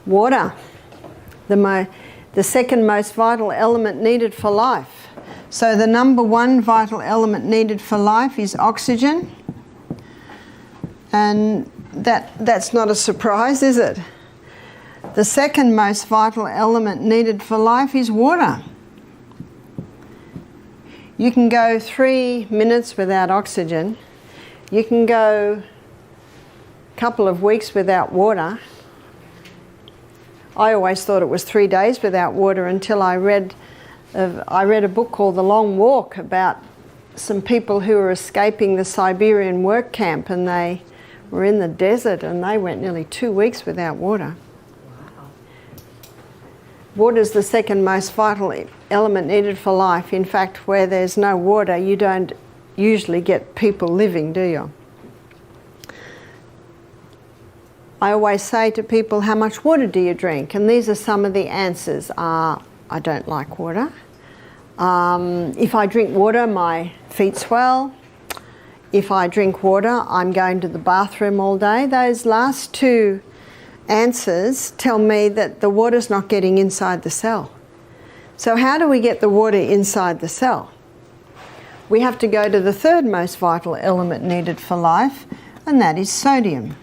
Water, the second most vital element needed for life. So the number one vital element needed for life is oxygen. And that's not a surprise, is it? The second most vital element needed for life is water. You can go 3 minutes without oxygen. You can go a couple of weeks without water. I always thought it was 3 days without water until I read a book called The Long Walk about some people who were escaping the Siberian work camp, and they were in the desert and they went nearly 2 weeks without water. Water is the second most vital element needed for life. In fact, where there's no water, you don't usually get people living, do you? I always say to people, how much water do you drink? And these are some of the answers. I don't like water. If I drink water, my feet swell. If I drink water, I'm going to the bathroom all day. Those last two answers tell me that the water's not getting inside the cell. So how do we get the water inside the cell? We have to go to the third most vital element needed for life, and that is sodium.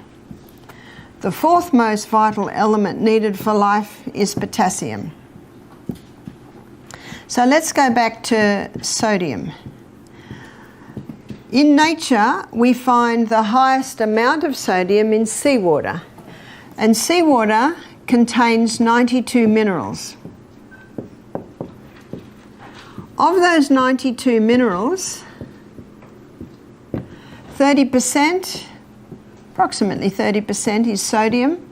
The fourth most vital element needed for life is potassium. So let's go back to sodium. In nature, we find the highest amount of sodium in seawater. And seawater contains 92 minerals. Of those 92 minerals, 30%, approximately 30% is sodium.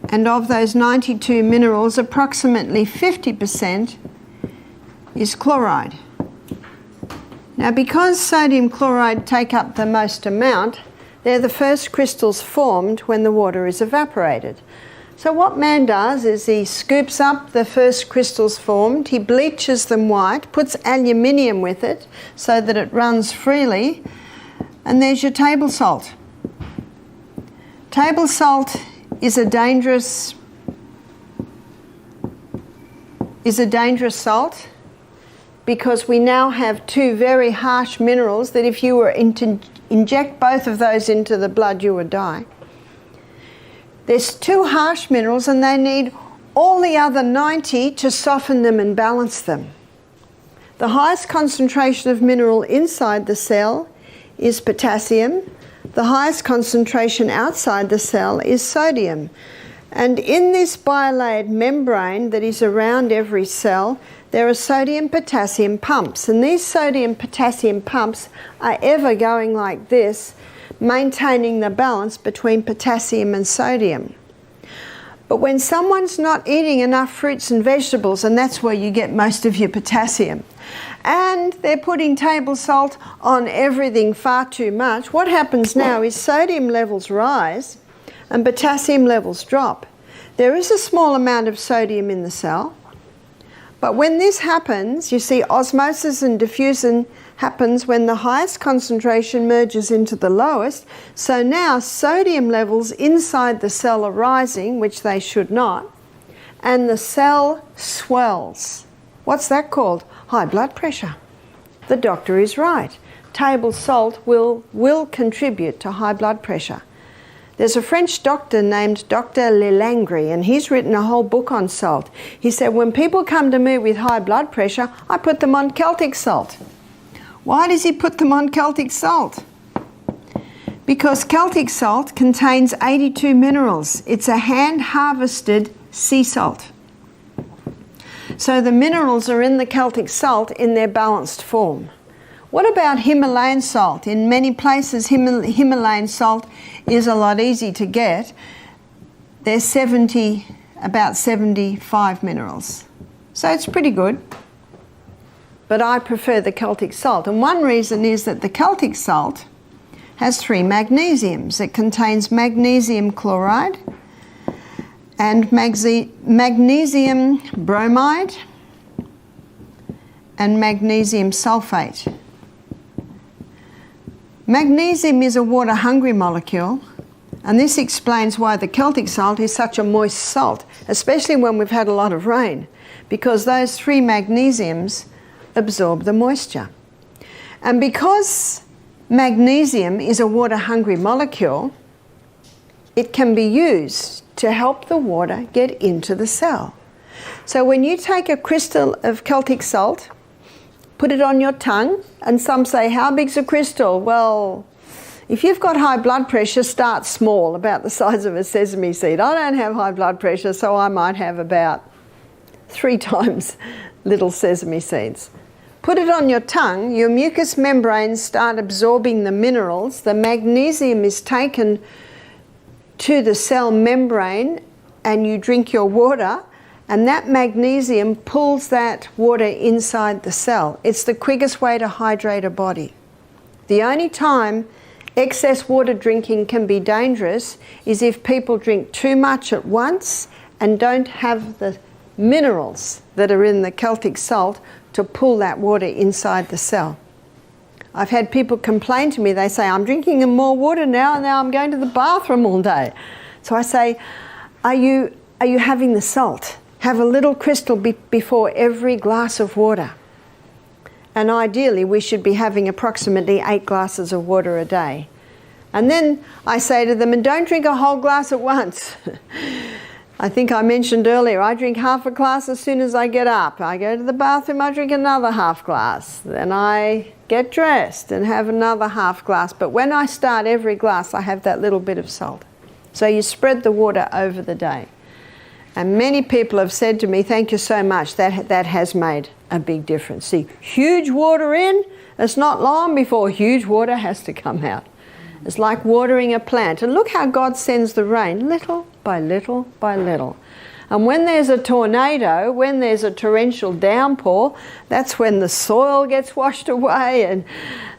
And of those 92 minerals, approximately 50% is chloride. Now, because sodium chloride take up the most amount, they're the first crystals formed when the water is evaporated. So what man does is he scoops up the first crystals formed, he bleaches them white, puts aluminium with it so that it runs freely, and there's your table salt. Table salt is a dangerous salt because we now have two very harsh minerals that if you were to inject both of those into the blood, you would die. There's two harsh minerals and they need all the other 90 to soften them and balance them. The highest concentration of mineral inside the cell is potassium. The highest concentration outside the cell is sodium. And in this bilayered membrane that is around every cell, there are sodium-potassium pumps. And these sodium-potassium pumps are ever going like this, maintaining the balance between potassium and sodium. But when someone's not eating enough fruits and vegetables, and that's where you get most of your potassium, and they're putting table salt on everything far too much, what happens now is sodium levels rise and potassium levels drop. There is a small amount of sodium in the cell, but when this happens, you see osmosis and diffusion happens when the highest concentration merges into the lowest. So now sodium levels inside the cell are rising, which they should not, and the cell swells. What's that called? High blood pressure. The doctor is right. Table salt will contribute to high blood pressure. There's a French doctor named Dr. Lelangre, and he's written a whole book on salt. He said, when people come to me with high blood pressure, I put them on Celtic salt. Why does he put them on Celtic salt? Because Celtic salt contains 82 minerals. It's a hand-harvested sea salt. So the minerals are in the Celtic salt in their balanced form. What about Himalayan salt? In many places, Himalayan salt is a lot easier to get. There's about 75 minerals. So it's pretty good. But I prefer the Celtic salt. And one reason is that the Celtic salt has 3 magnesiums. It contains magnesium chloride and magnesium bromide and magnesium sulfate. Magnesium is a water-hungry molecule, And this explains why the Celtic salt is such a moist salt, especially when we've had a lot of rain, because those 3 magnesiums absorb the moisture. And because magnesium is a water-hungry molecule, it can be used to help the water get into the cell. So when you take a crystal of Celtic salt, put it on your tongue, and some say, how big's a crystal? Well, if you've got high blood pressure, start small, about the size of a sesame seed. I don't have high blood pressure, so I might have about 3 times little sesame seeds. Put it on your tongue, your mucous membranes start absorbing the minerals, the magnesium is taken to the cell membrane, and you drink your water, and that magnesium pulls that water inside the cell. It's the quickest way to hydrate a body. The only time excess water drinking can be dangerous is if people drink too much at once and don't have the minerals that are in the Celtic salt to pull that water inside the cell. I've had people complain to me, they say, I'm drinking more water now and now I'm going to the bathroom all day. So I say, are you having the salt? Have a little crystal before every glass of water. And ideally we should be having approximately 8 glasses of water a day. And then I say to them, and don't drink a whole glass at once. I think I mentioned earlier, I drink half a glass as soon as I get up. I go to the bathroom, I drink another half glass. Then I get dressed and have another half glass. But when I start every glass, I have that little bit of salt. So you spread the water over the day. And many people have said to me, thank you so much, that has made a big difference. See, huge water in, it's not long before huge water has to come out. It's like watering a plant. And look how God sends the rain, little by little by little. And when there's a tornado, when there's a torrential downpour, that's when the soil gets washed away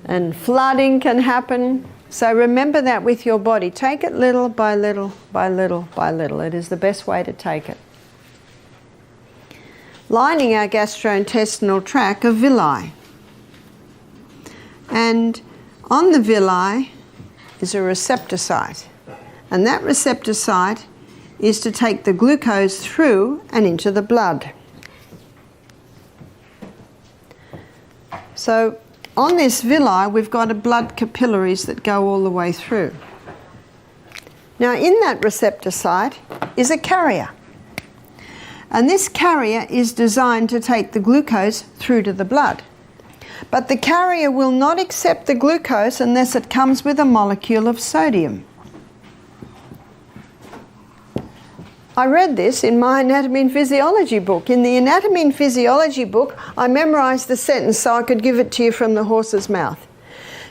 and flooding can happen. So remember that with your body. Take it little by little by little by little. It is the best way to take it. Lining our gastrointestinal tract are villi. And on the villi is a receptor site. And that receptor site is to take the glucose through and into the blood. So on this villi, we've got a blood capillaries that go all the way through. Now in that receptor site is a carrier. And this carrier is designed to take the glucose through to the blood. But the carrier will not accept the glucose unless it comes with a molecule of sodium. I read this in my anatomy and physiology book. In the anatomy and physiology book, I memorised the sentence so I could give it to you from the horse's mouth.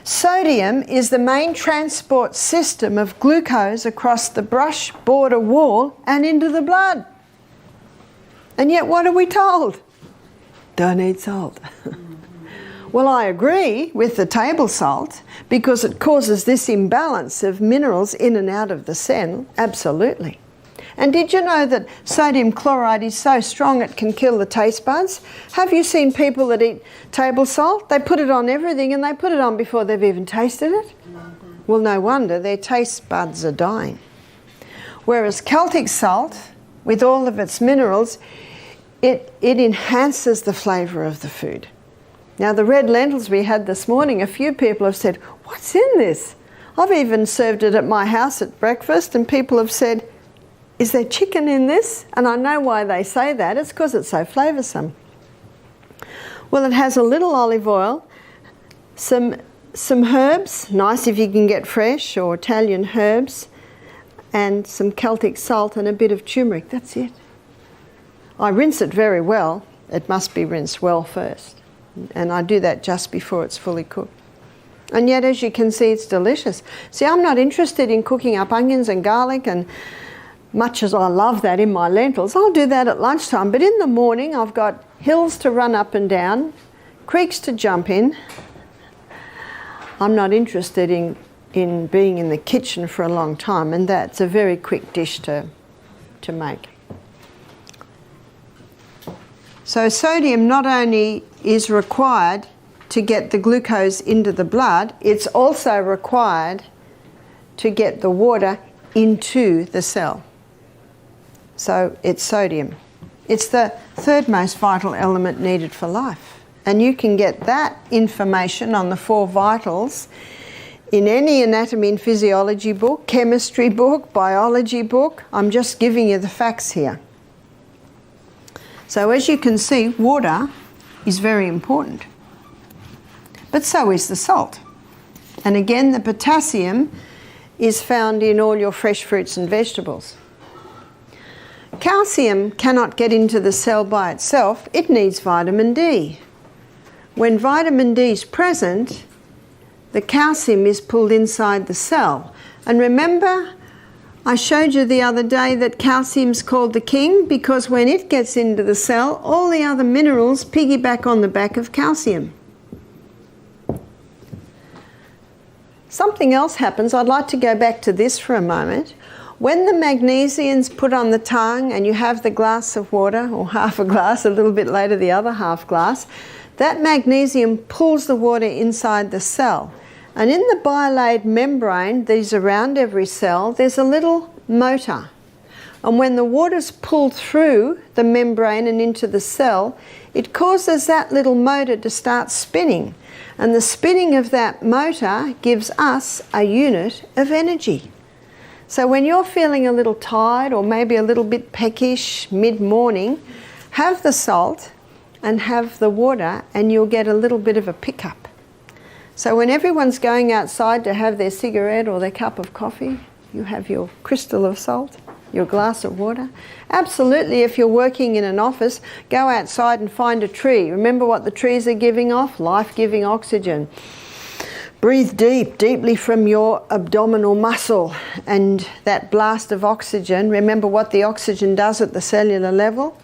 Sodium is the main transport system of glucose across the brush border wall and into the blood. And yet what are we told? Don't eat salt. Well, I agree with the table salt because it causes this imbalance of minerals in and out of the cell, absolutely. And did you know that sodium chloride is so strong it can kill the taste buds? Have you seen people that eat table salt? They put it on everything and they put it on before they've even tasted it. Well, no wonder, their taste buds are dying. Whereas Celtic salt, with all of its minerals, it enhances the flavour of the food. Now the red lentils we had this morning, a few people have said, what's in this? I've even served it at my house at breakfast and people have said, is there chicken in this? And I know why they say that, it's because it's so flavoursome. Well, it has a little olive oil, some herbs, nice if you can get fresh or Italian herbs, and some Celtic salt and a bit of turmeric, that's it. I rinse it very well. It must be rinsed well first. And I do that just before it's fully cooked. And yet, as you can see, it's delicious. See, I'm not interested in cooking up onions and garlic, and much as I love that in my lentils, I'll do that at lunchtime. But in the morning, I've got hills to run up and down, creeks to jump in. I'm not interested in being in the kitchen for a long time, and that's a very quick dish to make. So sodium not only is required to get the glucose into the blood, it's also required to get the water into the cell. So it's sodium. It's the third most vital element needed for life. And you can get that information on the 4 vitals in any anatomy and physiology book, chemistry book, biology book. I'm just giving you the facts here. So as you can see, water is very important. But so is the salt. And again, the potassium is found in all your fresh fruits and vegetables. Calcium cannot get into the cell by itself. It needs vitamin D. When vitamin D is present, the calcium is pulled inside the cell. And remember, I showed you the other day that calcium's called the king because when it gets into the cell, all the other minerals piggyback on the back of calcium. Something else happens. I'd like to go back to this for a moment. When the magnesium's put on the tongue and you have the glass of water, or half a glass, a little bit later the other half glass, that magnesium pulls the water inside the cell. And in the bilaid membrane that is around every cell, there's a little motor. And when the water's pulled through the membrane and into the cell, it causes that little motor to start spinning. And the spinning of that motor gives us a unit of energy. So when you're feeling a little tired or maybe a little bit peckish mid-morning, have the salt and have the water and you'll get a little bit of a pickup. So when everyone's going outside to have their cigarette or their cup of coffee, you have your crystal of salt, your glass of water. Absolutely, if you're working in an office, go outside and find a tree. Remember what the trees are giving off? Life-giving oxygen. Breathe deeply from your abdominal muscle, and that blast of oxygen, remember what the oxygen does at the cellular level?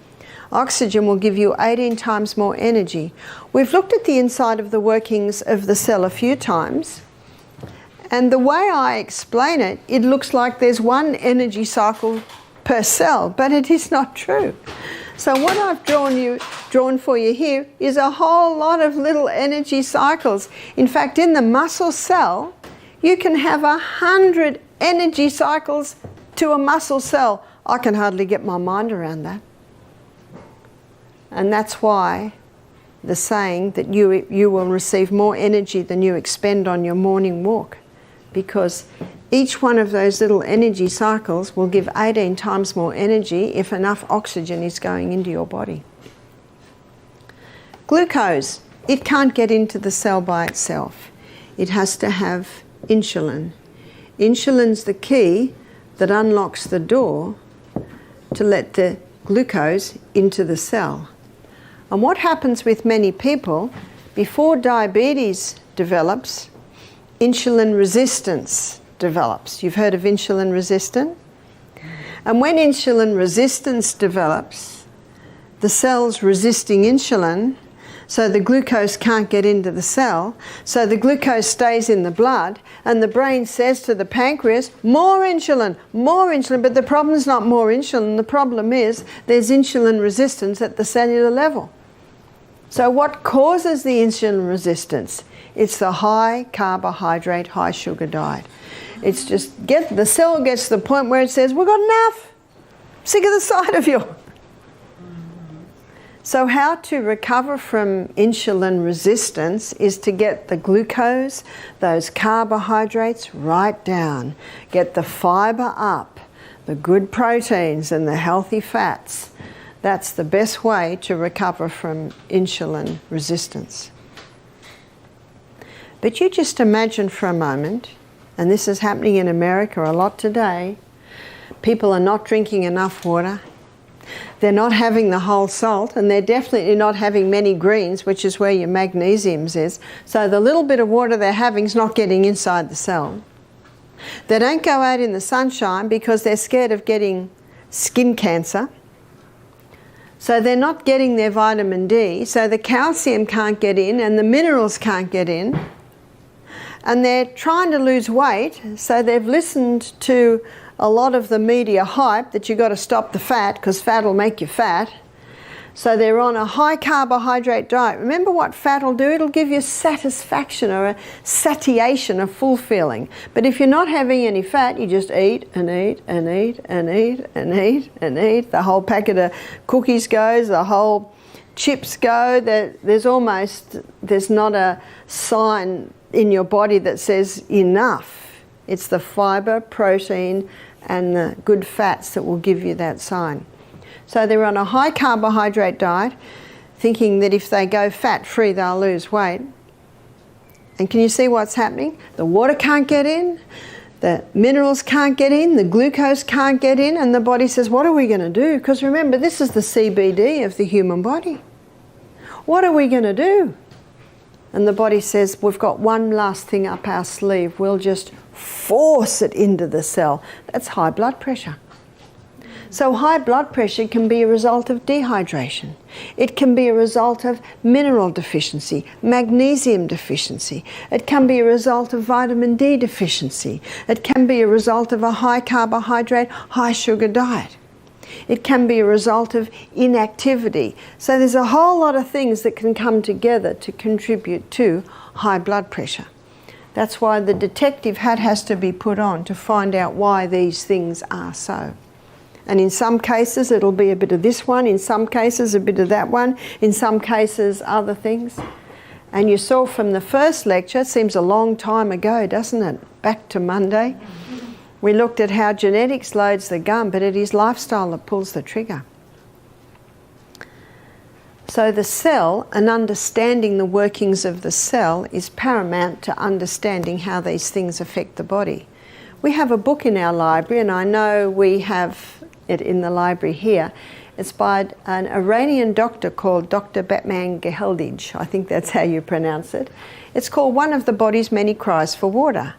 Oxygen will give you 18 times more energy. We've looked at the inside of the workings of the cell a few times, and the way I explain it, it looks like there's one energy cycle per cell, but it is not true. So what I've drawn for you here is a whole lot of little energy cycles. In fact, in the muscle cell, you can have 100 energy cycles to a muscle cell. I can hardly get my mind around that. And that's why the saying that you will receive more energy than you expend on your morning walk, because each one of those little energy cycles will give 18 times more energy if enough oxygen is going into your body. Glucose, it can't get into the cell by itself. It has to have insulin. Insulin's the key that unlocks the door to let the glucose into the cell. And what happens with many people, before diabetes develops, insulin resistance develops. You've heard of insulin resistance? And when insulin resistance develops, the cell's resisting insulin, so the glucose can't get into the cell, so the glucose stays in the blood, and the brain says to the pancreas, more insulin, but the problem's not more insulin, the problem is there's insulin resistance at the cellular level. So what causes the insulin resistance? It's the high carbohydrate, high sugar diet. It's just the cell gets to the point where it says, we've got enough. Sick of the sight of you. So how to recover from insulin resistance is to get the glucose, those carbohydrates right down. Get the fibre up, the good proteins and the healthy fats. That's the best way to recover from insulin resistance. But you just imagine for a moment, and this is happening in America a lot today, people are not drinking enough water, they're not having the whole salt, and they're definitely not having many greens, which is where your magnesium is. So the little bit of water they're having is not getting inside the cell. They don't go out in the sunshine because they're scared of getting skin cancer. So they're not getting their vitamin D, so the calcium can't get in and the minerals can't get in. And they're trying to lose weight, so they've listened to a lot of the media hype that you've got to stop the fat because fat will make you fat. So they're on a high carbohydrate diet. Remember what fat will do? It'll give you satisfaction or a satiation, a full feeling. But if you're not having any fat, you just eat and eat and eat and eat and eat and eat. The whole packet of cookies goes, the whole chips go. There's not a sign in your body that says enough. It's the fibre, protein and the good fats that will give you that sign. So they're on a high carbohydrate diet, thinking that if they go fat-free, they'll lose weight. And can you see what's happening? The water can't get in, the minerals can't get in, the glucose can't get in, and the body says, what are we going to do? Because remember, this is the CBD of the human body. What are we going to do? And the body says, we've got one last thing up our sleeve. We'll just force it into the cell. That's high blood pressure. So high blood pressure can be a result of dehydration. It can be a result of mineral deficiency, magnesium deficiency. It can be a result of vitamin D deficiency. It can be a result of a high carbohydrate, high sugar diet. It can be a result of inactivity. So there's a whole lot of things that can come together to contribute to high blood pressure. That's why the detective hat has to be put on to find out why these things are so. And in some cases it'll be a bit of this one, in some cases a bit of that one, in some cases other things. And you saw from the first lecture, it seems a long time ago, doesn't it? Back to Monday. We looked at how genetics loads the gun, but it is lifestyle that pulls the trigger. So the cell, and understanding the workings of the cell, is paramount to understanding how these things affect the body. We have a book in our library, and I know we have it in the library here. It's by an Iranian doctor called Dr. Batman Geheldij. I think that's how you pronounce it. It's called One of the Body's Many Cries for Water.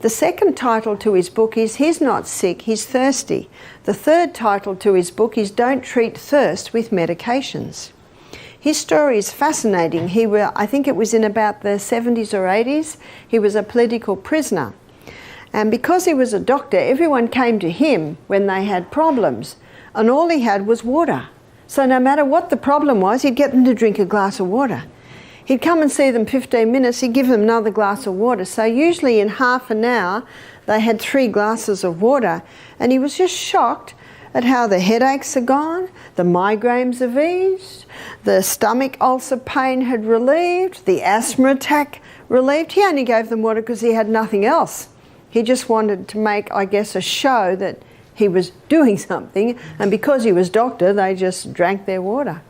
The second title to his book is He's Not Sick, He's Thirsty. The third title to his book is Don't Treat Thirst with Medications. His story is fascinating. I think it was in about the 70s or 80s. He was a political prisoner. And because he was a doctor, everyone came to him when they had problems. And all he had was water. So no matter what the problem was, he'd get them to drink a glass of water. He'd come and see them 15 minutes, he'd give them another glass of water. So usually in half an hour, they had 3 glasses of water. And he was just shocked at how the headaches are gone, the migraines have eased, the stomach ulcer pain had relieved, the asthma attack relieved. He only gave them water because he had nothing else. He just wanted to make, I guess, a show that he was doing something, and because he was doctor, they just drank their water.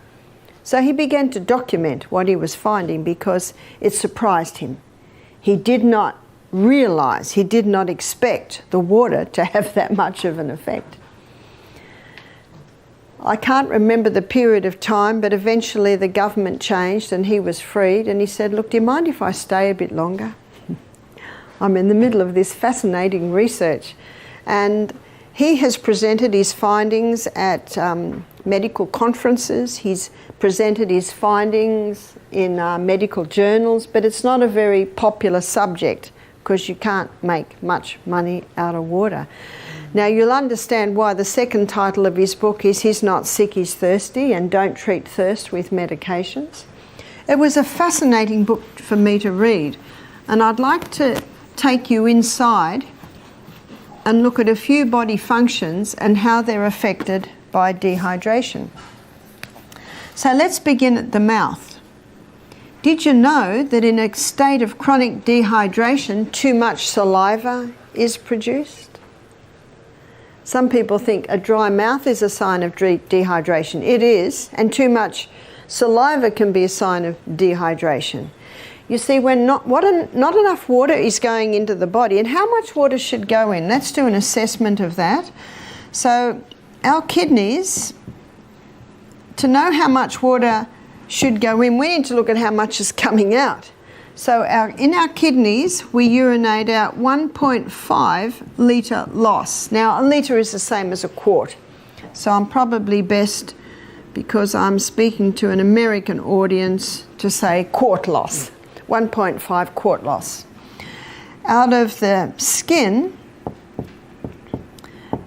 So he began to document what he was finding because it surprised him. He did not realize, he did not expect the water to have that much of an effect. I can't remember the period of time, but eventually the government changed and he was freed, and he said, look, do you mind if I stay a bit longer? I'm in the middle of this fascinating research. And he has presented his findings at medical conferences. He's presented his findings in medical journals, but it's not a very popular subject because you can't make much money out of water. Now you'll understand why the second title of his book is He's Not Sick, He's Thirsty, and Don't Treat Thirst with Medications. It was a fascinating book for me to read, and I'd like to take you inside and look at a few body functions and how they're affected by dehydration. So let's begin at the mouth. Did you know that in a state of chronic dehydration, too much saliva is produced? Some people think a dry mouth is a sign of dehydration. It is, and too much saliva can be a sign of dehydration. You see, when not enough water is going into the body, and how much water should go in? Let's do an assessment of that. So our kidneys, to know how much water should go in, we need to look at how much is coming out. So in our kidneys, we urinate out 1.5 litre loss. Now, a litre is the same as a quart. So I'm probably best, because I'm speaking to an American audience, to say quart loss. 1.5 quart loss. Out of the skin,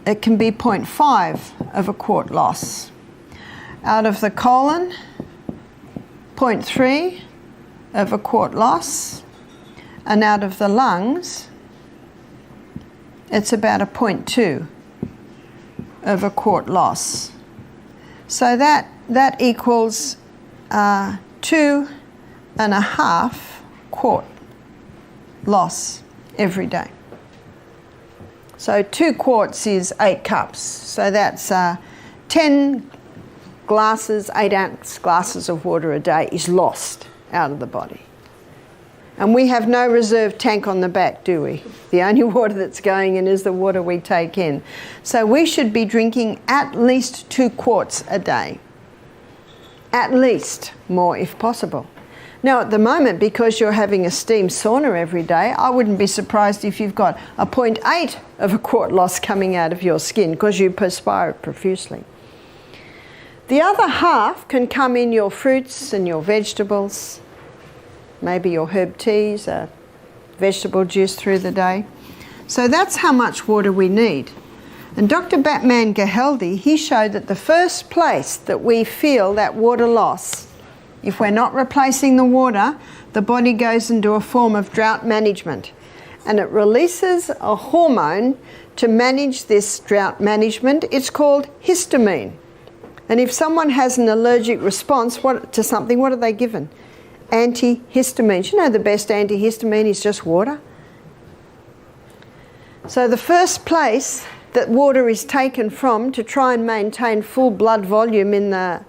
it can be 0.5 of a quart loss. Out of the colon, 0.3 of a quart loss, and out of the lungs, it's about a 0.2 of a quart loss. So that equals 2.5 quart loss every day. So 2 quarts is 8 cups. So that's 10 glasses, 8-ounce glasses of water a day is lost out of the body. And we have no reserve tank on the back, do we? The only water that's going in is the water we take in. So we should be drinking at least 2 quarts a day. At least, more if possible. Now at the moment, because you're having a steam sauna every day, I wouldn't be surprised if you've got a 0.8 of a quart loss coming out of your skin because you perspire it profusely. The other half can come in your fruits and your vegetables, maybe your herb teas, vegetable juice through the day. So that's how much water we need. And Dr. Batman Gehaldi, he showed that the first place that we feel that water loss, if we're not replacing the water, the body goes into a form of drought management. And it releases a hormone to manage this drought management. It's called histamine. And if someone has an allergic response to something, what are they given? Antihistamines. You know the best antihistamine is just water. So the first place that water is taken from to try and maintain full blood volume in the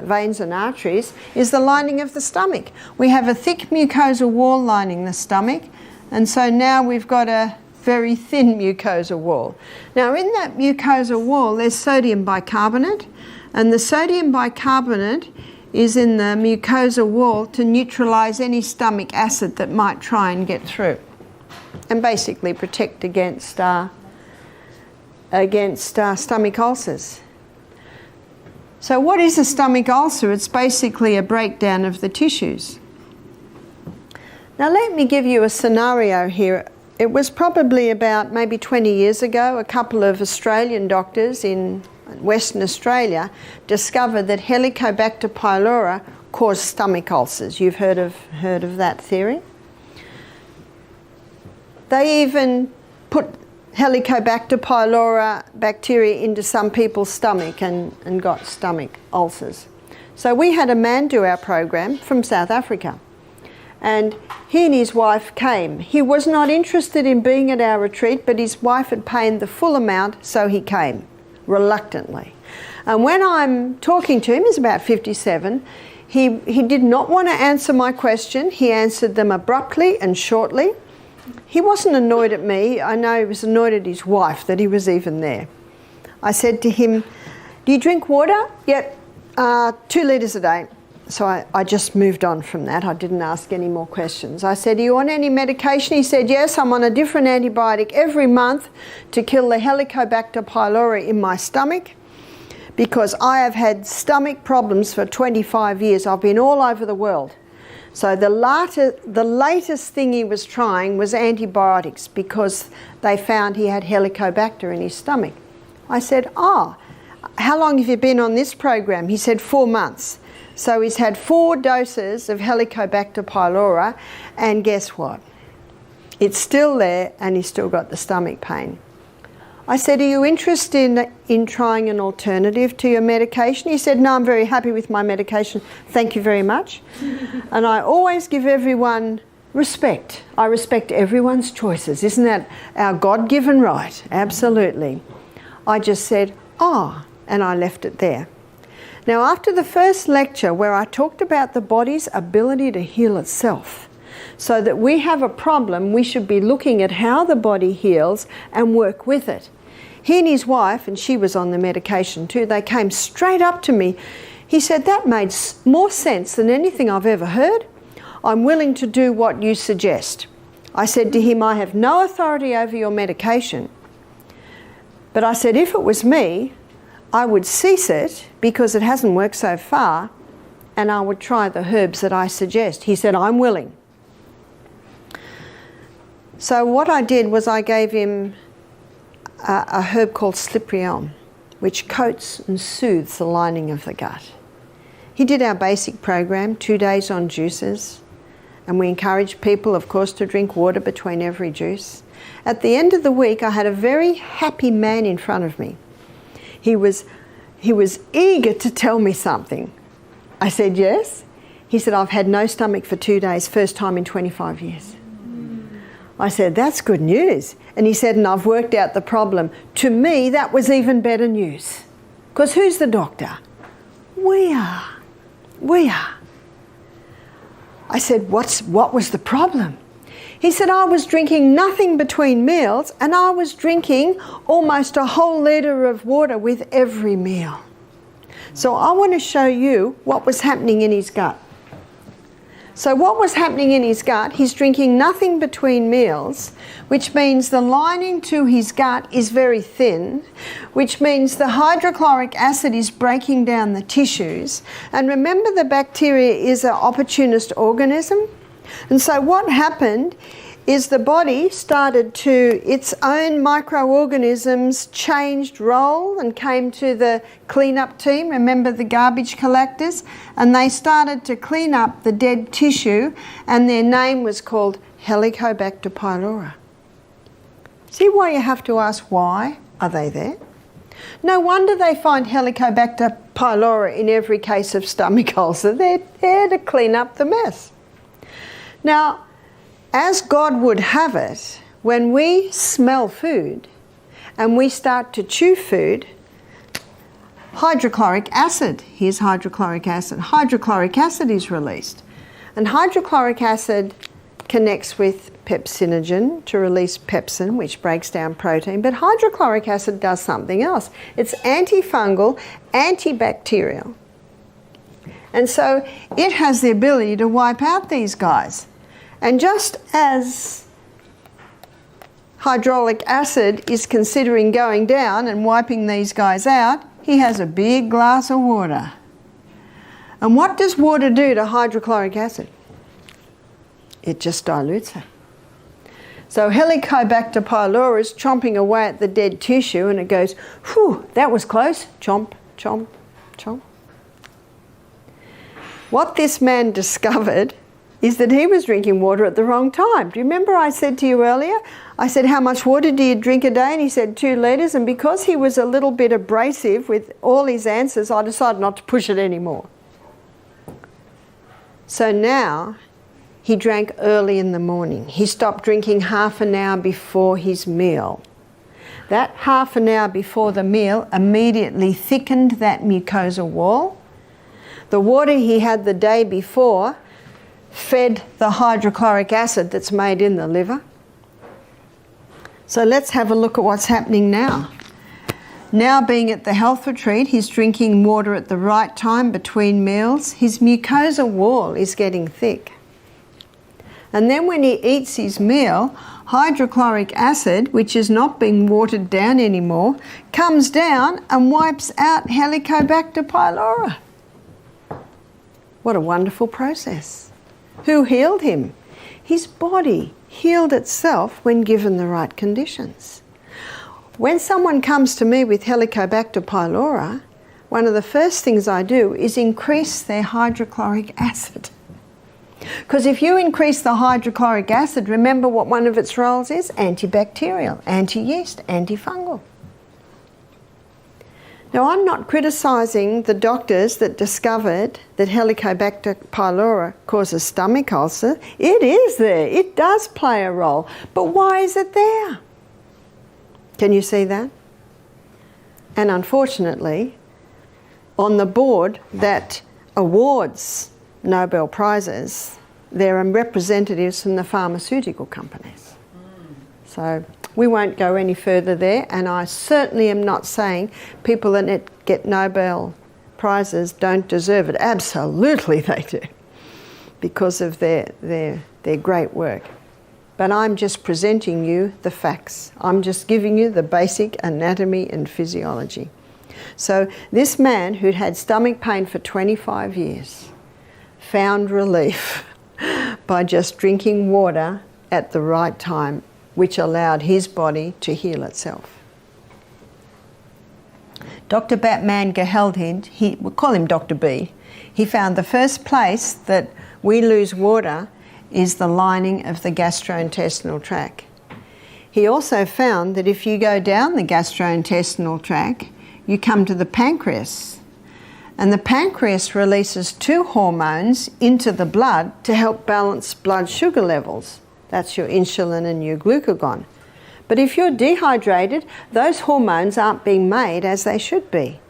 veins and arteries is the lining of the stomach. We have a thick mucosal wall lining the stomach, and so now we've got a very thin mucosal wall. Now in that mucosal wall there's sodium bicarbonate, and the sodium bicarbonate is in the mucosal wall to neutralise any stomach acid that might try and get through, and basically protect against stomach ulcers. So what is a stomach ulcer? It's basically a breakdown of the tissues. Now let me give you a scenario here. It was probably about maybe 20 years ago, a couple of Australian doctors in Western Australia discovered that Helicobacter pylori caused stomach ulcers. You've heard of that theory? They even put Helicobacter pylori bacteria into some people's stomach and got stomach ulcers. So we had a man do our program from South Africa, and he and his wife came. He was not interested in being at our retreat, but his wife had paid the full amount, so he came reluctantly. And when I'm talking to him, he's about 57, he did not want to answer my question. He answered them abruptly and shortly. He wasn't annoyed at me. I know he was annoyed at his wife that he was even there. I said to him, "Do you drink water?" "Yep, 2 litres a day." So I just moved on from that. I didn't ask any more questions. I said, "Do you want any medication?" He said, "Yes, I'm on a different antibiotic every month to kill the Helicobacter pylori in my stomach because I have had stomach problems for 25 years. I've been all over the world." So the latest thing he was trying was antibiotics because they found he had Helicobacter in his stomach. I said, "Oh, how long have you been on this program?" He said, 4 months. So he's had 4 doses of Helicobacter pylori, and guess what? It's still there and he's still got the stomach pain. I said, "Are you interested in trying an alternative to your medication?" He said, "No, I'm very happy with my medication. Thank you very much." And I always give everyone respect. I respect everyone's choices. Isn't that our God-given right? Absolutely. I just said, "Oh," and I left it there. Now, after the first lecture where I talked about the body's ability to heal itself, so that we have a problem, we should be looking at how the body heals and work with it. He and his wife, and she was on the medication too, they came straight up to me. He said, "That made more sense than anything I've ever heard. I'm willing to do what you suggest." I said to him, "I have no authority over your medication, but I said, if it was me, I would cease it because it hasn't worked so far, and I would try the herbs that I suggest." He said, "I'm willing." So what I did was I gave him a herb called slippery elm. which coats and soothes the lining of the gut. He did our basic program, 2 days on juices, and we encouraged people, of course, to drink water between every juice. At the end of the week, I had a very happy man in front of me. He was eager to tell me something. I said, yes. He said, I've had no stomach for 2 days, first time in 25 years. I said, that's good news. And he said, and I've worked out the problem. To me, that was even better news. Because who's the doctor? We are. We are. I said, what was the problem? He said, I was drinking nothing between meals and I was drinking almost a whole litre of water with every meal. So I want to show you what was happening in his gut. So what was happening in his gut, he's drinking nothing between meals, which means the lining to his gut is very thin, which means the hydrochloric acid is breaking down the tissues. And remember, the bacteria is an opportunist organism. And so what happened is the body started to, its own microorganisms changed role and came to the cleanup team, remember the garbage collectors, and they started to clean up the dead tissue, and their name was called Helicobacter pylori. See why you have to ask why are they there? No wonder they find Helicobacter pylori in every case of stomach ulcer. They're there to clean up the mess. Now, as God would have it, when we smell food and we start to chew food, hydrochloric acid, here's hydrochloric acid is released. And hydrochloric acid connects with pepsinogen to release pepsin, which breaks down protein, but hydrochloric acid does something else. It's antifungal, antibacterial. And so it has the ability to wipe out these guys. And just as hydraulic acid is considering going down and wiping these guys out, he has a big glass of water. And what does water do to hydrochloric acid? It just dilutes it. So Helicobacter pylori is chomping away at the dead tissue and it goes, whew, that was close. Chomp, chomp, chomp. What this man discovered is that he was drinking water at the wrong time. Do you remember I said to you earlier, I said, how much water do you drink a day? And he said 2 litres. And because he was a little bit abrasive with all his answers, I decided not to push it anymore. So now he drank early in the morning. He stopped drinking half an hour before his meal. That half an hour before the meal immediately thickened that mucosa wall. The water he had the day before fed the hydrochloric acid that's made in the liver. So let's have a look at what's happening now. Now being at the health retreat, he's drinking water at the right time between meals. His mucosa wall is getting thick. And then when he eats his meal, hydrochloric acid, which is not being watered down anymore, comes down and wipes out Helicobacter pylori. What a wonderful process. Who healed him? His body healed itself when given the right conditions. When someone comes to me with Helicobacter pylori, one of the first things I do is increase their hydrochloric acid. Because if you increase the hydrochloric acid, remember what one of its roles is? Antibacterial, anti-yeast, antifungal. Now, I'm not criticising the doctors that discovered that Helicobacter pylori causes stomach ulcer. It is there. It does play a role. But why is it there? Can you see that? And unfortunately, on the board that awards Nobel Prizes, there are representatives from the pharmaceutical companies. So we won't go any further there, and I certainly am not saying people that get Nobel Prizes don't deserve it. Absolutely they do, because of their great work. But I'm just presenting you the facts. I'm just giving you the basic anatomy and physiology. So this man who'd had stomach pain for 25 years found relief by just drinking water at the right time, which allowed his body to heal itself. Dr. Batman Geheldhind, we call him Dr. B, he found the first place that we lose water is the lining of the gastrointestinal tract. He also found that if you go down the gastrointestinal tract, you come to the pancreas. And the pancreas releases two hormones into the blood to help balance blood sugar levels. That's your insulin and your glucagon. But if you're dehydrated, those hormones aren't being made as they should be.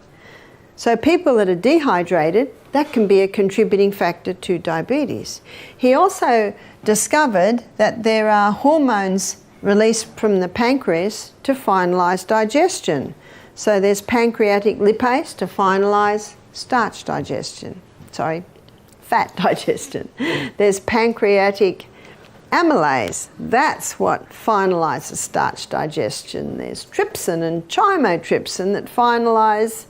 So people that are dehydrated, that can be a contributing factor to diabetes. He also discovered that there are hormones released from the pancreas to finalise digestion. So there's pancreatic lipase to finalise starch digestion. Fat digestion. There's pancreatic amylase. That's what finalises starch digestion. There's trypsin and chymotrypsin that finalise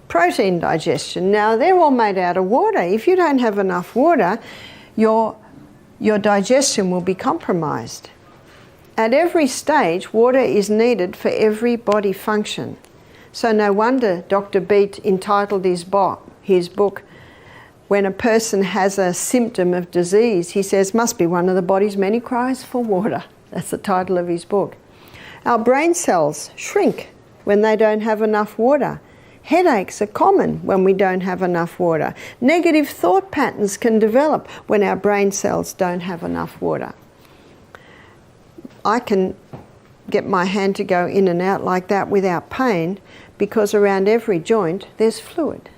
protein digestion. Now, they're all made out of water. If you don't have enough water, your digestion will be compromised. At every stage, water is needed for every body function. So no wonder Dr. Beat entitled his book, when a person has a symptom of disease, he says, must be one of the body's many cries for water. That's the title of his book. Our brain cells shrink when they don't have enough water. Headaches are common when we don't have enough water. Negative thought patterns can develop when our brain cells don't have enough water. I can get my hand to go in and out like that without pain because around every joint there's fluid.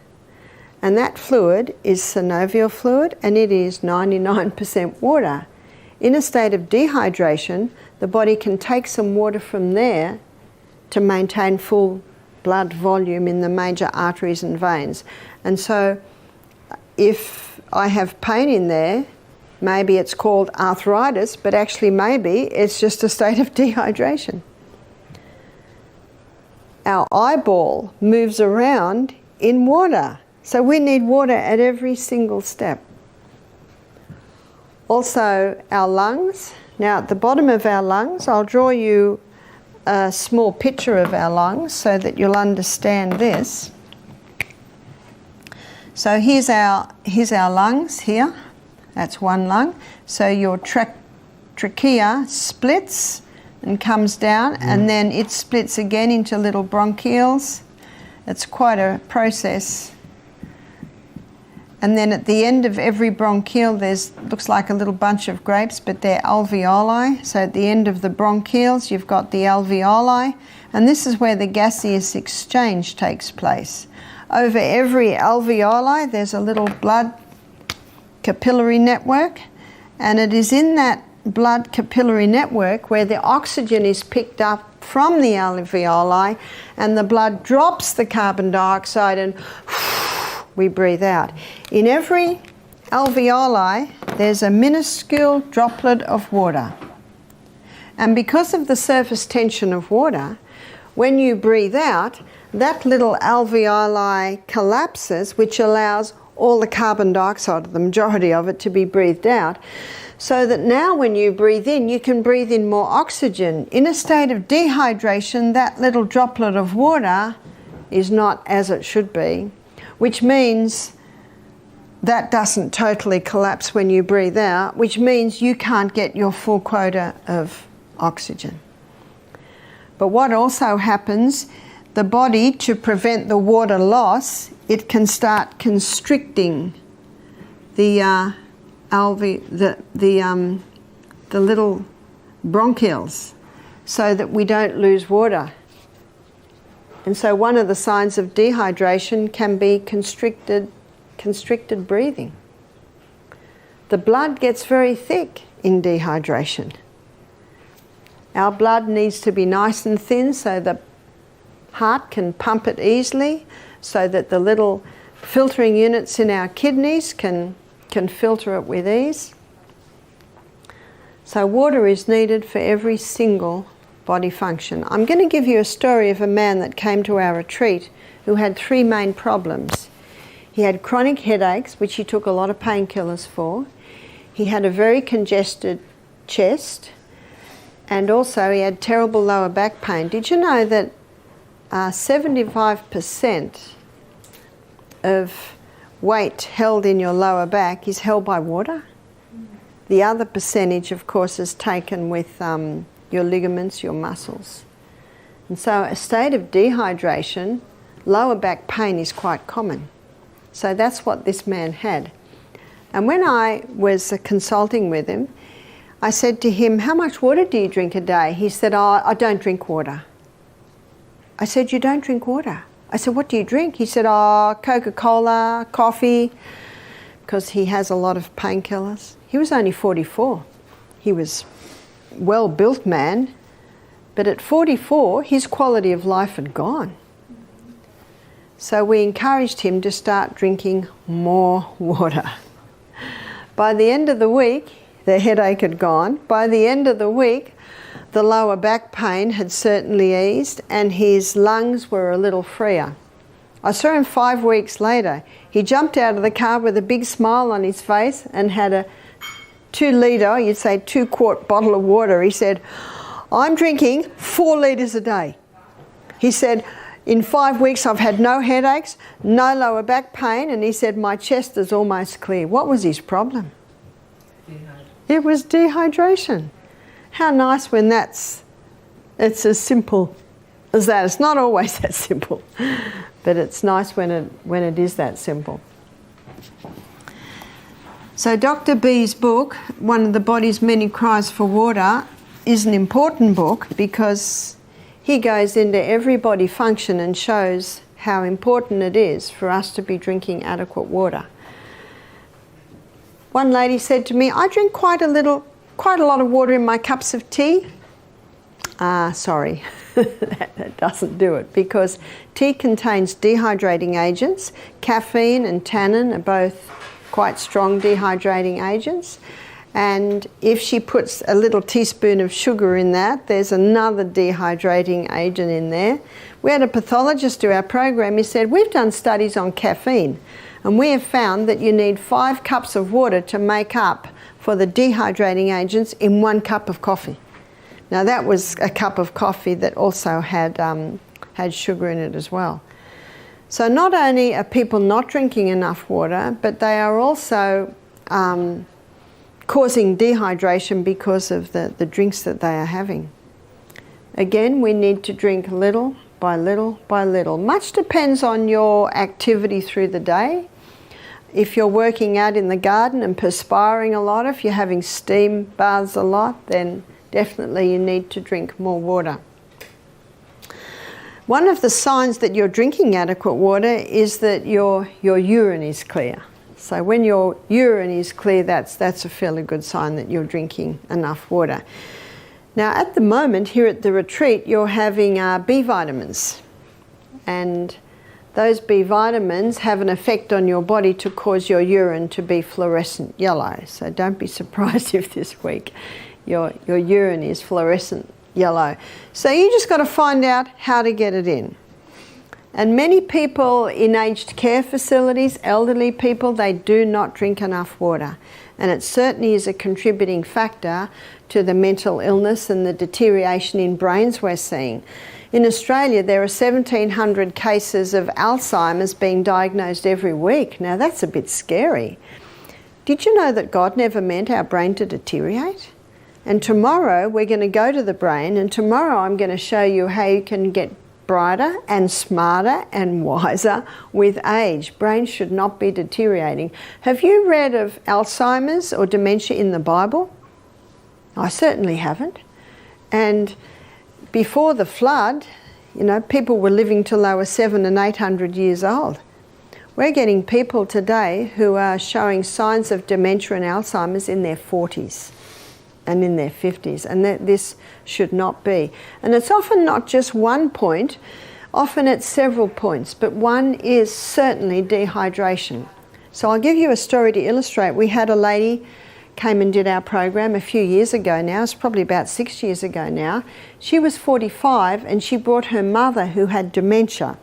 And that fluid is synovial fluid, and it is 99% water. In a state of dehydration, the body can take some water from there to maintain full blood volume in the major arteries and veins. And so if I have pain in there, maybe it's called arthritis, but actually maybe it's just a state of dehydration. Our eyeball moves around in water, so we need water at every single step. Also, our lungs. Now, at the bottom of our lungs, I'll draw you a small picture of our lungs so that you'll understand this. So here's our lungs here. That's one lung. So your trachea splits and comes down, and then it splits again into little bronchioles. It's quite a process. And then at the end of every bronchiole, looks like a little bunch of grapes, but they're alveoli. So at the end of the bronchioles, you've got the alveoli, and this is where the gaseous exchange takes place. Over every alveoli, there's a little blood capillary network, and it is in that blood capillary network where the oxygen is picked up from the alveoli, and the blood drops the carbon dioxide and we breathe out. In every alveoli, there's a minuscule droplet of water. And because of the surface tension of water, when you breathe out, that little alveoli collapses, which allows all the carbon dioxide, the majority of it, to be breathed out. So that now when you breathe in, you can breathe in more oxygen. In a state of dehydration, that little droplet of water is not as it should be, which means that doesn't totally collapse when you breathe out, which means you can't get your full quota of oxygen. But what also happens, the body, to prevent the water loss, it can start constricting the little bronchioles so that we don't lose water. And so one of the signs of dehydration can be constricted breathing. The blood gets very thick in dehydration. Our blood needs to be nice and thin so the heart can pump it easily, so that the little filtering units in our kidneys can filter it with ease. So water is needed for every single body function. I'm going to give you a story of a man that came to our retreat who had three main problems. He had chronic headaches, which he took a lot of painkillers for. He had a very congested chest, and also he had terrible lower back pain. Did you know that 75% of weight held in your lower back is held by water. The other percentage, of course, is taken with your ligaments, your muscles. And so a state of dehydration, lower back pain is quite common. So that's what this man had. And when I was consulting with him, I said to him, how much water do you drink a day? He said, oh, I don't drink water. I said, you don't drink water? I said, what do you drink? He said, oh, Coca-Cola, coffee, because he has a lot of painkillers. He was only 44. He was a well-built man, but at 44, his quality of life had gone. So we encouraged him to start drinking more water. By the end of the week, the headache had gone. By the end of the week, the lower back pain had certainly eased and his lungs were a little freer. I saw him 5 weeks later. He jumped out of the car with a big smile on his face and had a 2-litre, you'd say 2-quart bottle of water. He said, I'm drinking 4 litres a day. He said, in 5 weeks I've had no headaches, no lower back pain, and he said my chest is almost clear. What was his problem? It was dehydration. How nice when it's as simple as that. It's not always that simple, but it's nice when it is that simple. So Dr. B's book, One of the Body's Many Cries for Water, is an important book because he goes into every body function and shows how important it is for us to be drinking adequate water. One lady said to me, I drink quite a lot of water in my cups of tea. Sorry, that doesn't do it because tea contains dehydrating agents. Caffeine and tannin are both quite strong dehydrating agents. And if she puts a little teaspoon of sugar in that, there's another dehydrating agent in there. We had a pathologist do our program. He said, we've done studies on caffeine and we have found that you need 5 cups of water to make up for the dehydrating agents in 1 cup of coffee. Now that was a cup of coffee that also had sugar in it as well. So not only are people not drinking enough water, but they are also causing dehydration because of the drinks that they are having. Again, we need to drink little by little by little. Much depends on your activity through the day. If you're working out in the garden and perspiring a lot, if you're having steam baths a lot, then definitely you need to drink more water. One of the signs that you're drinking adequate water is that your urine is clear. So when your urine is clear, that's a fairly good sign that you're drinking enough water. Now at the moment here at the retreat, you're having B vitamins, and those B vitamins have an effect on your body to cause your urine to be fluorescent yellow. So don't be surprised if this week your urine is fluorescent yellow. So you just got to find out how to get it in. And many people in aged care facilities, elderly people, they do not drink enough water. And it certainly is a contributing factor to the mental illness and the deterioration in brains we're seeing. In Australia, there are 1,700 cases of Alzheimer's being diagnosed every week. Now that's a bit scary. Did you know that God never meant our brain to deteriorate? And tomorrow we're going to go to the brain, and tomorrow I'm going to show you how you can get brighter and smarter and wiser with age. Brains should not be deteriorating. Have you read of Alzheimer's or dementia in the Bible? I certainly haven't. And before the flood, you know, people were living till they were 700 and 800 years old. We're getting people today who are showing signs of dementia and Alzheimer's in their 40s. And in their 50s, and that this should not be. And it's often not just one point, often it's several points, but one is certainly dehydration. So I'll give you a story to illustrate. We had a lady came and did our program a few years ago now, it's probably about 6 years ago now. She was 45 and she brought her mother who had dementia.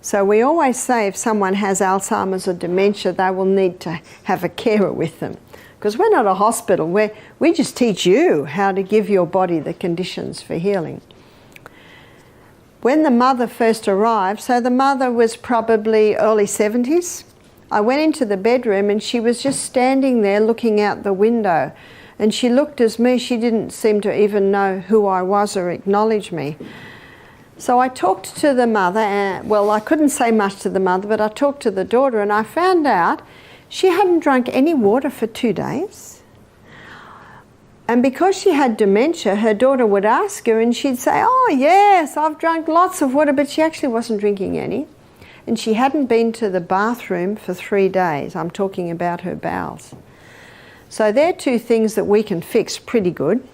So we always say if someone has Alzheimer's or dementia, they will need to have a carer with them. Because we're not a hospital, we just teach you how to give your body the conditions for healing. when the mother first arrived, so the mother was probably early 70s, I went into the bedroom and she was just standing there looking out the window. And she looked at me, she didn't seem to even know who I was or acknowledge me. So I talked to the mother, and, well, I couldn't say much to the mother, but I talked to the daughter and I found out she hadn't drunk any water for 2 days. And because she had dementia, her daughter would ask her and she'd say, oh yes, I've drunk lots of water, but she actually wasn't drinking any. And she hadn't been to the bathroom for 3 days. I'm talking about her bowels. So they're two things that we can fix pretty good.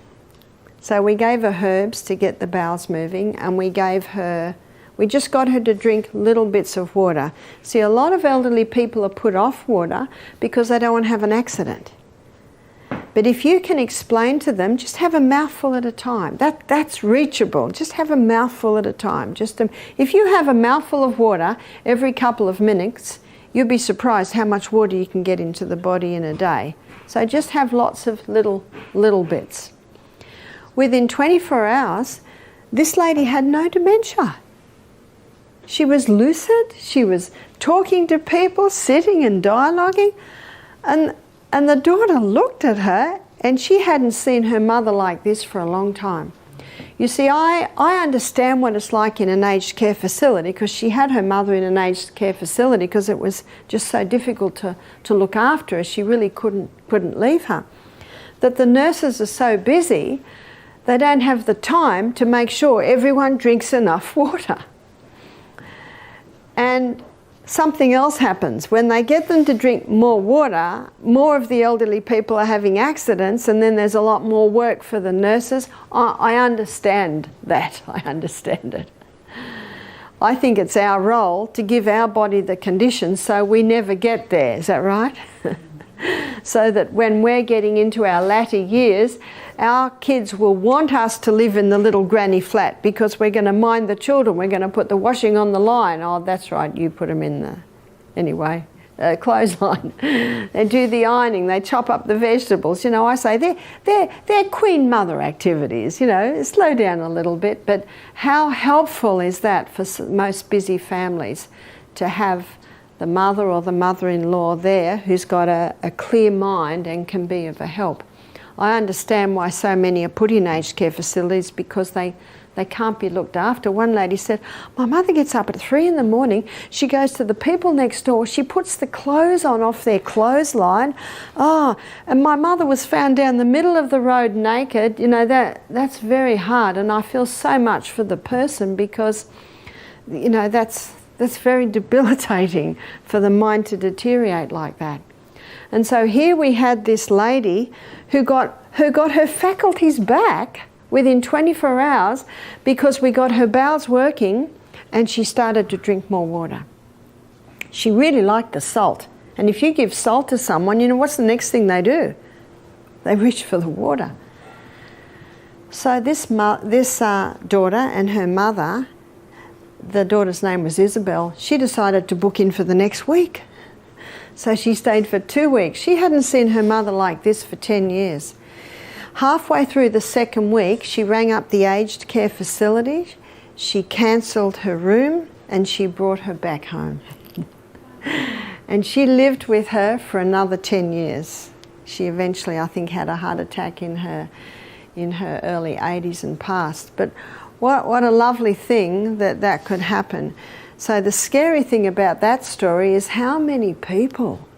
So we gave her herbs to get the bowels moving, and we just got her to drink little bits of water. See, a lot of elderly people are put off water because they don't want to have an accident. But if you can explain to them, just have a mouthful at a time. That's reachable. Just have a mouthful at a time. If you have a mouthful of water every couple of minutes, you'll be surprised how much water you can get into the body in a day. So just have lots of little bits. Within 24 hours, this lady had no dementia. She was lucid. She was talking to people, sitting and dialoguing. And the daughter looked at her, and she hadn't seen her mother like this for a long time. You see, I understand what it's like in an aged care facility, because she had her mother in an aged care facility because it was just so difficult to look after her. She really couldn't leave her. That the nurses are so busy, they don't have the time to make sure everyone drinks enough water. And something else happens. When they get them to drink more water, more of the elderly people are having accidents, and then there's a lot more work for the nurses. I understand that. I understand it. I think it's our role to give our body the conditions so we never get there. Is that right? So that when we're getting into our latter years, our kids will want us to live in the little granny flat because we're going to mind the children. We're going to put the washing on the line. Oh, that's right, you put them in the clothesline. They do the ironing. They chop up the vegetables. You know, I say they're queen mother activities. You know, slow down a little bit. But how helpful is that for most busy families to have the mother or the mother-in-law there who's got a clear mind and can be of a help? I understand why so many are put in aged care facilities, because they can't be looked after. One lady said, my mother gets up at 3 in the morning, she goes to the people next door, she puts the clothes on off their clothesline. Oh, and my mother was found down the middle of the road naked. You know, that's very hard, and I feel so much for the person, because, you know, that's very debilitating for the mind to deteriorate like that. And so here we had this lady who got her faculties back within 24 hours because we got her bowels working and she started to drink more water. She really liked the salt. And if you give salt to someone, you know, what's the next thing they do? They reach for the water. So this daughter and her mother, the daughter's name was Isabel, she decided to book in for the next week. So she stayed for 2 weeks. She hadn't seen her mother like this for 10 years. Halfway through the second week, she rang up the aged care facility, she cancelled her room, and she brought her back home. And she lived with her for another 10 years. She eventually, I think, had a heart attack in her early 80s and passed. But what a lovely thing that could happen. So the scary thing about that story is how many people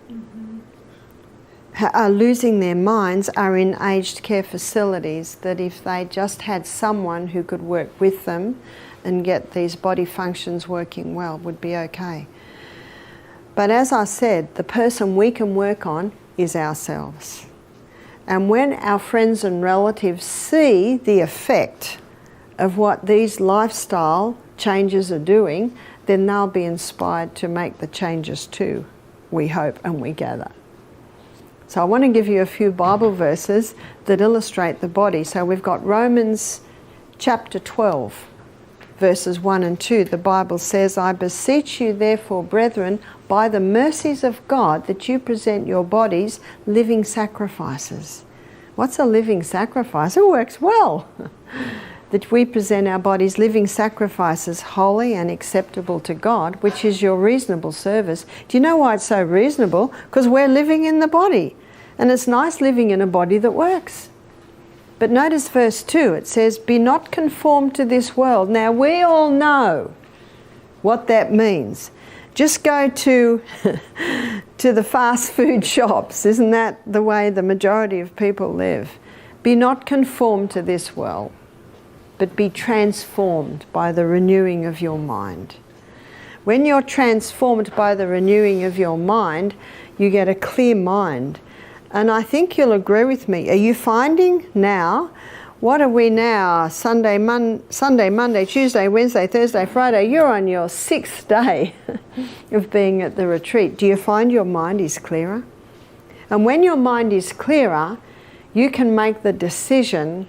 are losing their minds, are in aged care facilities, that if they just had someone who could work with them and get these body functions working well, would be okay. But as I said, the person we can work on is ourselves. And when our friends and relatives see the effect of what these lifestyle changes are doing, then they'll be inspired to make the changes too, we hope and we gather. So I want to give you a few Bible verses that illustrate the body. So we've got Romans chapter 12, verses 1 and 2. The Bible says, I beseech you therefore, brethren, by the mercies of God, that you present your bodies living sacrifices. What's a living sacrifice? It works well. that we present our bodies living sacrifices, holy and acceptable to God, which is your reasonable service. Do you know why it's so reasonable? Because we're living in the body. And it's nice living in a body that works. But notice verse 2, it says, be not conformed to this world. Now we all know what that means. Just go to the fast food shops. Isn't that the way the majority of people live? Be not conformed to this world, but be transformed by the renewing of your mind. When you're transformed by the renewing of your mind, you get a clear mind. And I think you'll agree with me. Are you finding now, what are we now? Sunday, Monday, Tuesday, Wednesday, Thursday, Friday. You're on your 6th day of being at the retreat. Do you find your mind is clearer? And when your mind is clearer, you can make the decision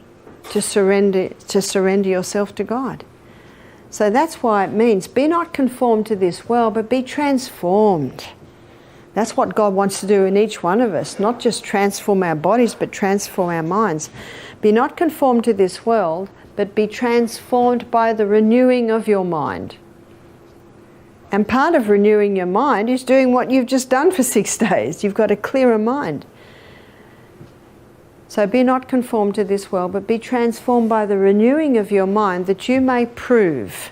to surrender yourself to God. So that's why it means, be not conformed to this world, but be transformed. That's what God wants to do in each one of us, not just transform our bodies, but transform our minds. Be not conformed to this world, but be transformed by the renewing of your mind. And part of renewing your mind is doing what you've just done for 6 days. You've got a clearer mind. So be not conformed to this world, but be transformed by the renewing of your mind, that you may prove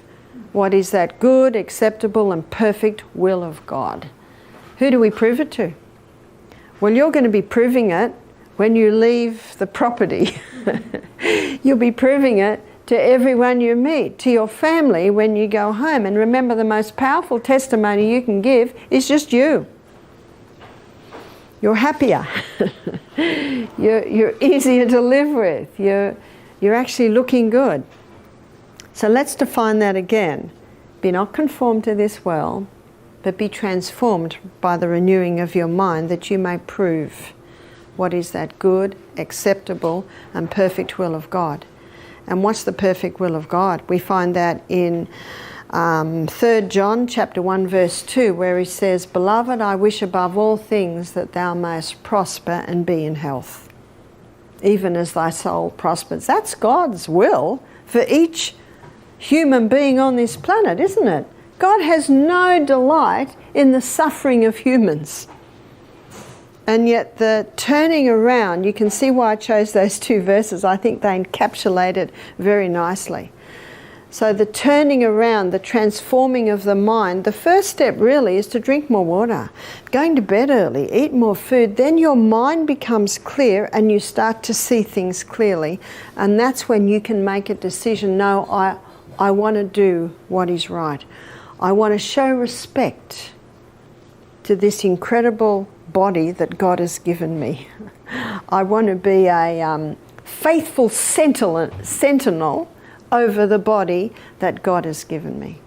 what is that good, acceptable, and perfect will of God. Who do we prove it to? Well, you're going to be proving it when you leave the property. You'll be proving it to everyone you meet, to your family when you go home. And remember, the most powerful testimony you can give is just you. You're happier. You're easier to live with. You're actually looking good. So let's define that again. Be not conformed to this world, but be transformed by the renewing of your mind, that you may prove what is that good, acceptable, and perfect will of God. And what's the perfect will of God? We find that in 3 John chapter 1 verse 2, where he says, Beloved, I wish above all things that thou mayest prosper and be in health, even as thy soul prospers. That's God's will for each human being on this planet, isn't it? God has no delight in the suffering of humans. And yet the turning around, you can see why I chose those 2 verses. I think they encapsulate it very nicely. So the turning around, the transforming of the mind, the first step really is to drink more water, going to bed early, eat more food. Then your mind becomes clear and you start to see things clearly. And that's when you can make a decision. No, I want to do what is right. I want to show respect to this incredible body that God has given me. I want to be a faithful sentinel over the body that God has given me.